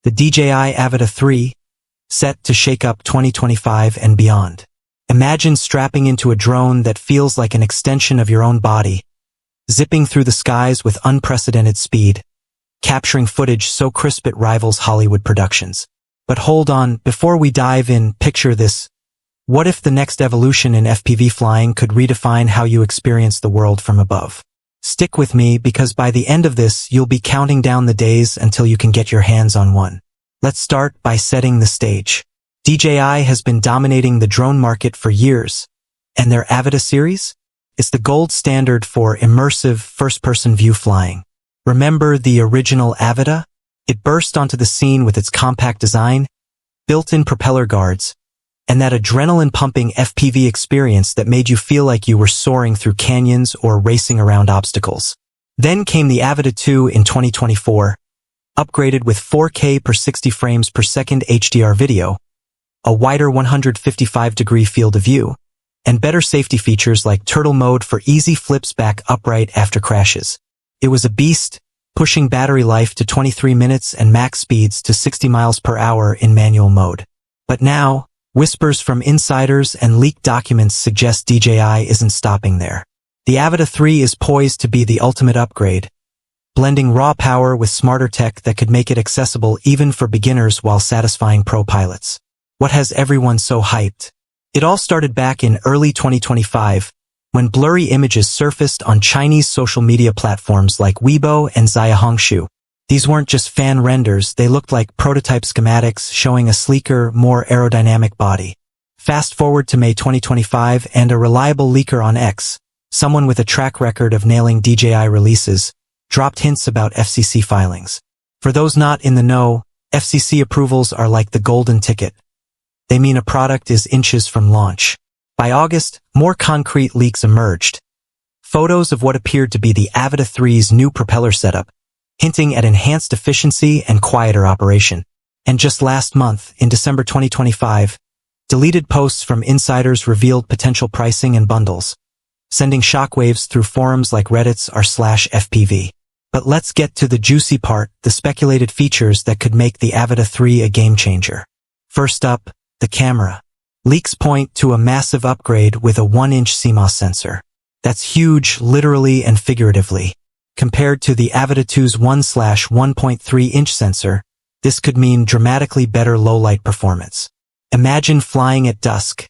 the DJI Avata 3, set to shake up 2025 and beyond. Imagine strapping into a drone that feels like an extension of your own body, zipping through the skies with unprecedented speed, capturing footage so crisp it rivals Hollywood productions. But hold on, before we dive in, picture this. What if the next evolution in FPV flying could redefine how you experience the world from above? Stick with me, because by the end of this, you'll be counting down the days until you can get your hands on one. Let's start by setting the stage. DJI has been dominating the drone market for years, and their Avata series is the gold standard for immersive first-person view flying. Remember the original Avata? It burst onto the scene with its compact design, built-in propeller guards, and that adrenaline-pumping FPV experience that made you feel like you were soaring through canyons or racing around obstacles. Then came the Avata 2 in 2024, upgraded with 4K per 60 frames per second HDR video, a wider 155-degree field of view, and better safety features like turtle mode for easy flips back upright after crashes. It was a beast, pushing battery life to 23 minutes and max speeds to 60 miles per hour in manual mode. But now, whispers from insiders and leaked documents suggest DJI isn't stopping there. The Avata 3 is poised to be the ultimate upgrade, blending raw power with smarter tech that could make it accessible even for beginners while satisfying pro pilots. What has everyone so hyped? It all started back in early 2025, when blurry images surfaced on Chinese social media platforms like Weibo and Xiaohongshu. These weren't just fan renders, they looked like prototype schematics showing a sleeker, more aerodynamic body. Fast forward to May 2025 and a reliable leaker on X, someone with a track record of nailing DJI releases, dropped hints about FCC filings. For those not in the know, FCC approvals are like the golden ticket. They mean a product is inches from launch. By August, more concrete leaks emerged. Photos of what appeared to be the Avata 3's new propeller setup, hinting at enhanced efficiency and quieter operation. And just last month, in December 2025, deleted posts from insiders revealed potential pricing and bundles, sending shockwaves through forums like Reddit's r/FPV. But let's get to the juicy part, the speculated features that could make the Avata 3 a game-changer. First up, the camera. Leaks point to a massive upgrade with a 1-inch CMOS sensor. That's huge, literally and figuratively. Compared to the Avata 2's 1/1.3-inch sensor, this could mean dramatically better low-light performance. Imagine flying at dusk,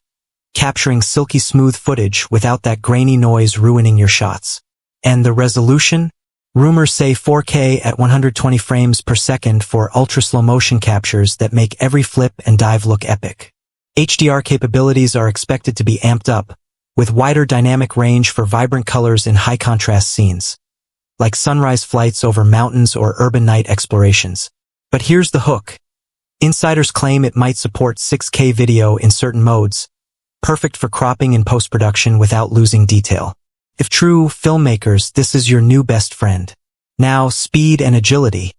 capturing silky smooth footage without that grainy noise ruining your shots. And the resolution? Rumors say 4K at 120 frames per second for ultra-slow motion captures that make every flip and dive look epic. HDR capabilities are expected to be amped up, with wider dynamic range for vibrant colors in high-contrast scenes, like sunrise flights over mountains or urban night explorations. But here's the hook. Insiders claim it might support 6K video in certain modes, perfect for cropping in post-production without losing detail. If true, filmmakers, this is your new best friend. Now, speed and agility.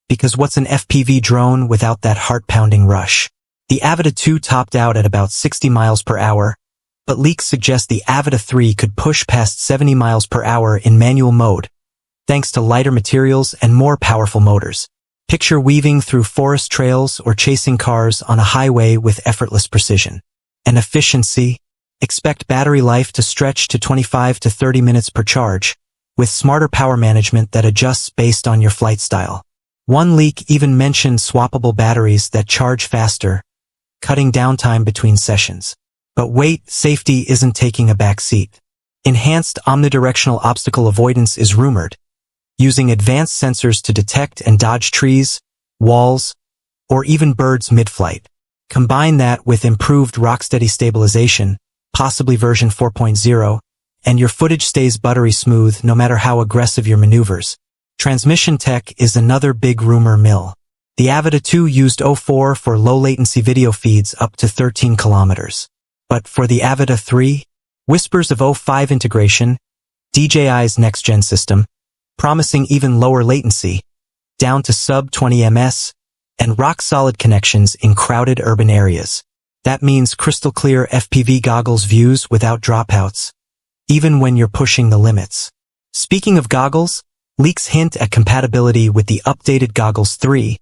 Because what's an FPV drone without that heart-pounding rush? The Avata 2 topped out at about 60 miles per hour, but leaks suggest the Avata 3 could push past 70 miles per hour in manual mode, thanks to lighter materials and more powerful motors. Picture weaving through forest trails or chasing cars on a highway with effortless precision. And efficiency? Expect battery life to stretch to 25 to 30 minutes per charge, with smarter power management that adjusts based on your flight style. One leak even mentioned swappable batteries that charge faster, cutting downtime between sessions. But wait, safety isn't taking a back seat. Enhanced omnidirectional obstacle avoidance is rumored, using advanced sensors to detect and dodge trees, walls, or even birds mid-flight. Combine that with improved rocksteady stabilization, possibly version 4.0, and your footage stays buttery smooth no matter how aggressive your maneuvers. Transmission tech is another big rumor mill. The Avata 2 used O4 for low-latency video feeds up to 13 kilometers. But for the Avata 3, whispers of O5 integration, DJI's next-gen system, promising even lower latency, down to sub-20 ms, and rock-solid connections in crowded urban areas. That means crystal-clear FPV goggles views without dropouts, even when you're pushing the limits. Speaking of goggles, leaks hint at compatibility with the updated Goggles 3,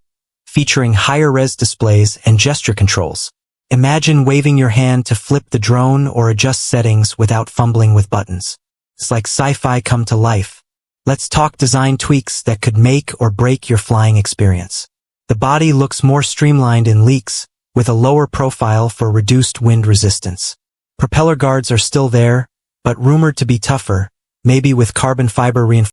featuring higher-res displays and gesture controls. Imagine waving your hand to flip the drone or adjust settings without fumbling with buttons. It's like sci-fi come to life. Let's talk design tweaks that could make or break your flying experience. The body looks more streamlined in leaks, with a lower profile for reduced wind resistance. Propeller guards are still there, but rumored to be tougher, maybe with carbon fiber reinforcement.